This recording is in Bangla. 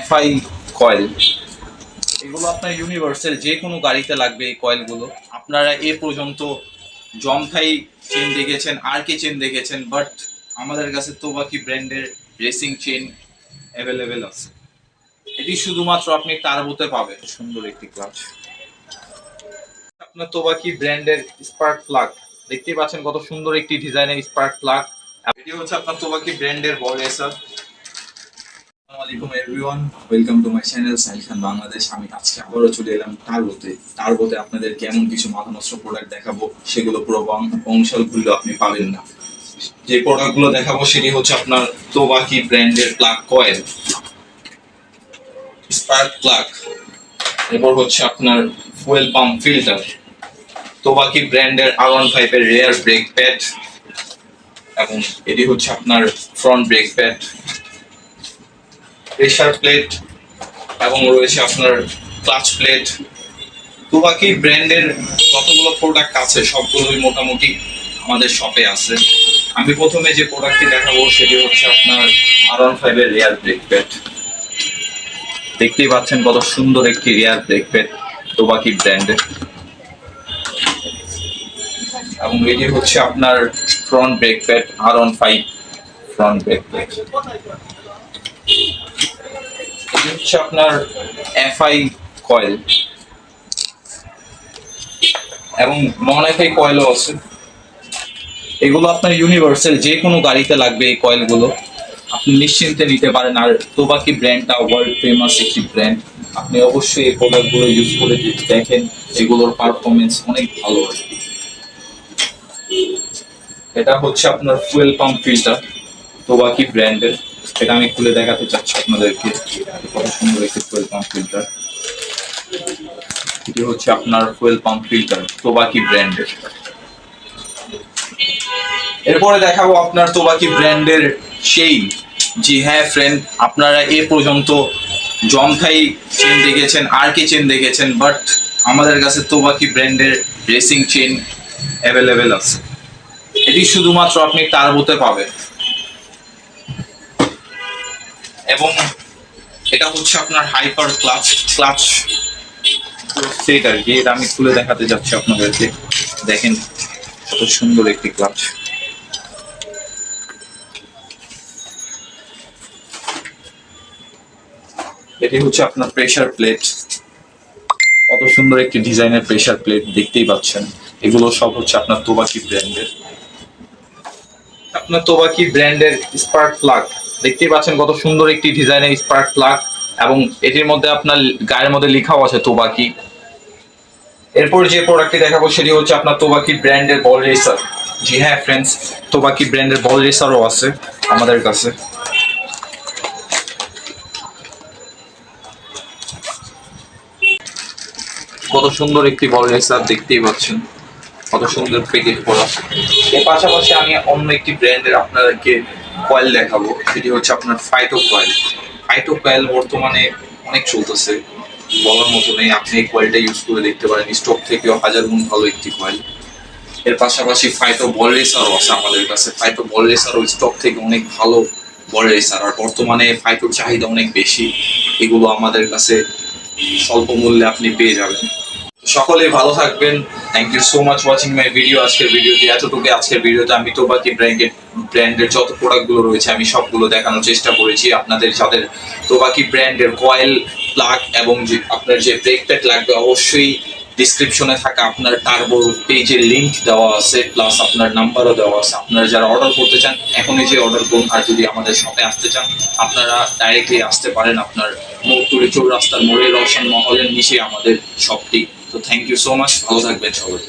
এফআই কয়েল, এগুলো আপনার ইউনিভার্সাল যে কোনো গাড়িতে লাগবে। এই কয়েলগুলো আপনারা এ পর্যন্ত জমথাই চেন দেখেছেন, আর কে চেন দেখেছেন, বাট আমাদের কাছে তোবাকি ব্র্যান্ডের রেসিং চেন অ্যাভেলেবেল আছে। এটি শুধুমাত্র আপনি টার্বোতে পাবেন। সুন্দর একটি ক্লাচ, আপনার তোবাকি ব্র্যান্ডের স্পার্ক প্লাগ দেখতেই পাচ্ছেন, কত সুন্দর একটি ডিজাইনের স্পার্ক প্লাগ। এটি হচ্ছে আপনার তোবাকি ব্র্যান্ডের বল রেসার। আসসালামু আলাইকুম everyone, welcome to my channel Sahil Khan Bangladesh. আমি আজকে আবারও চলে এলাম টার্বোতে আপনাদের কেমন কিছু মাথা নষ্ট প্রোডাক্ট দেখাবো, সেগুলো পুরো বংশাল খুললে আপনি পাবেন না। যে প্রোডাক্টগুলো দেখাবো সেটি হচ্ছে আপনার তোবাকি ব্র্যান্ডের প্লাগ কয়েল, স্পার্ক প্লাগ, এরপর হচ্ছে আপনার ফুয়েল পাম্প ফিল্টার, তোবাকি ব্র্যান্ডের R15 এর রেয়ার ব্রেক প্যাড, এবং এটি হচ্ছে আপনার front brake pad, pressure plate, এবং রয়েছে আপনার ক্লাচ প্লেট। তোবাকি ব্র্যান্ডের যতগুলো প্রোডাক্ট আছে সবগুলোই মোটামুটি আমাদের শপে আছে। আমি প্রথমে যে প্রোডাক্টটি দেখাবো সেটি হচ্ছে আপনার R15 এর রেয়ার ব্রেক প্যাড। দেখতেই পাচ্ছেন কত সুন্দর একটি রেয়ার ব্রেক প্যাড তোবাকি ব্র্যান্ডের, এবং এটি হচ্ছে আপনার front brake pad R15 front brake pad. এটি হচ্ছে আপনার এফআই কয়েল, এবং নন এফআই কয়েলও আছে। এগুলো আপনার ইউনিভার্সাল যে কোনো গাড়িতে লাগবে। এই কয়েলগুলো আপনি নিশ্চিন্তে নিতে পারেন। আর তোবাকি ব্র্যান্ডটা ওয়ার্ল্ড ফেমাস একটি ব্র্যান্ড। আপনি অবশ্যই এই প্রোডাক্টগুলো ইউজ করে দেখেন, এগুলোর পারফরমেন্স অনেক ভালো হয়। এটা হচ্ছে আপনার ফুয়েল পাম্প ফিল্টার তোবাকি ব্র্যান্ডের। এটা আমি খুলে দেখাতে চাচ্ছি আপনাদেরকে, কত সুন্দর একটি ফুয়েল পাম্প ফিল্টার। এটি হচ্ছে আপনার ফুয়েল পাম্প ফিল্টার তোবাকি ব্র্যান্ডের। এরপরে দেখাবো আপনার তোবাকি ব্র্যান্ডের সেই, জি হ্যাঁ ফ্রেন্ড, আপনারা এ পর্যন্ত জমথাই চেন দেখেছেন, আর কে চেন দেখেছেন, বাট আমাদের কাছে তোবাকি ব্র্যান্ডের রেসিং চেন অ্যাভেলেবেল আছে। এটি শুধুমাত্র আপনি টার্বোতে পাবেন, এবং এটা হচ্ছে আপনার হাইপার ক্লাচ সেট আর কি। এটা আমি খুলে দেখাতে যাচ্ছি আপনাদেরকে, দেখেন কত সুন্দর একটি ক্লাচ। এটি হচ্ছে আপনার প্রেসার প্লেট, কত সুন্দর একটি ডিজাইনের প্রেসার প্লেট দেখতেই পাচ্ছেন। এগুলো সব হচ্ছে আপনার তোবাকি ব্র্যান্ডের। আপনার তোবাকি ব্র্যান্ডের স্পার্ক প্লাগ দেখতেই পাচ্ছেন, কত সুন্দর একটি ডিজাইনের স্পার্ক প্লাগ, এবং এটির মধ্যে আপনার গায়ের মধ্যে লেখাও আছে তোবাকি। এরপর যে প্রোডাক্টটি দেখাবো সেটি হচ্ছে আপনার তোবাকি ব্র্যান্ডের বল রেসার। জি হ্যাঁ ফ্রেন্ডস, তোবাকি ব্র্যান্ডের বল রেসারও আছে আমাদের কাছে। কত সুন্দর একটি বল রেসার দেখতেই পাচ্ছেন, কত সুন্দর প্যাকেট করা। এর পাশাপাশি আমি অন্য একটি ব্র্যান্ডের আপনাদেরকে কয়েল দেখাবো, সেটি হচ্ছে আপনার ফাইটো কয়েল। ফাইটো কয়েল বর্তমানে অনেক চলতেছে, বলার মতো নেই। আপনি এই কয়েলটা ইউজ করে দেখতে পারেন, স্টক থেকেও 1000 গুণ ভালো একটি কয়েল। এর পাশাপাশি ফাইটো বল রেসারও আছে আমাদের কাছে। ফাইটো বল রেসারও স্টক থেকে অনেক ভালো বল রেসার, আর বর্তমানে ফাইটোর চাহিদা অনেক বেশি। এগুলো আমাদের কাছে স্বল্প মূল্যে আপনি পেয়ে যাবেন। সকলেই ভালো থাকবেন। Thank you so much watching my video. আজকের ভিডিওটি এতটুকু। আজকের ভিডিওতে আমি তোবাকি ব্র্যান্ডের যত প্রোডাক্টগুলো রয়েছে আমি সবগুলো দেখানোর চেষ্টা করেছি আপনাদের। যাদের তোবাকি ব্র্যান্ডের কয়েল, প্লাগ এবং আপনার যে ব্রেক প্যাড লাগবে, অবশ্যই ডিসক্রিপশনে থাকা আপনার টার্বো পেজের লিংক দেওয়া আছে, প্লাস আপনার নাম্বারও দেওয়া আছে। আপনারা যারা অর্ডার করতে চান এখনই যে অর্ডার করুন, আর যদি আমাদের শপে আসতে চান আপনারা ডাইরেক্টলি আসতে পারেন। আপনার মৌতুরি চৌরাস্তার মোড়ে রওশন মহলের নিচে আমাদের শপটি। তো থ্যাংক ইউ সো মাচ, ভালো থাকবেন সবাই।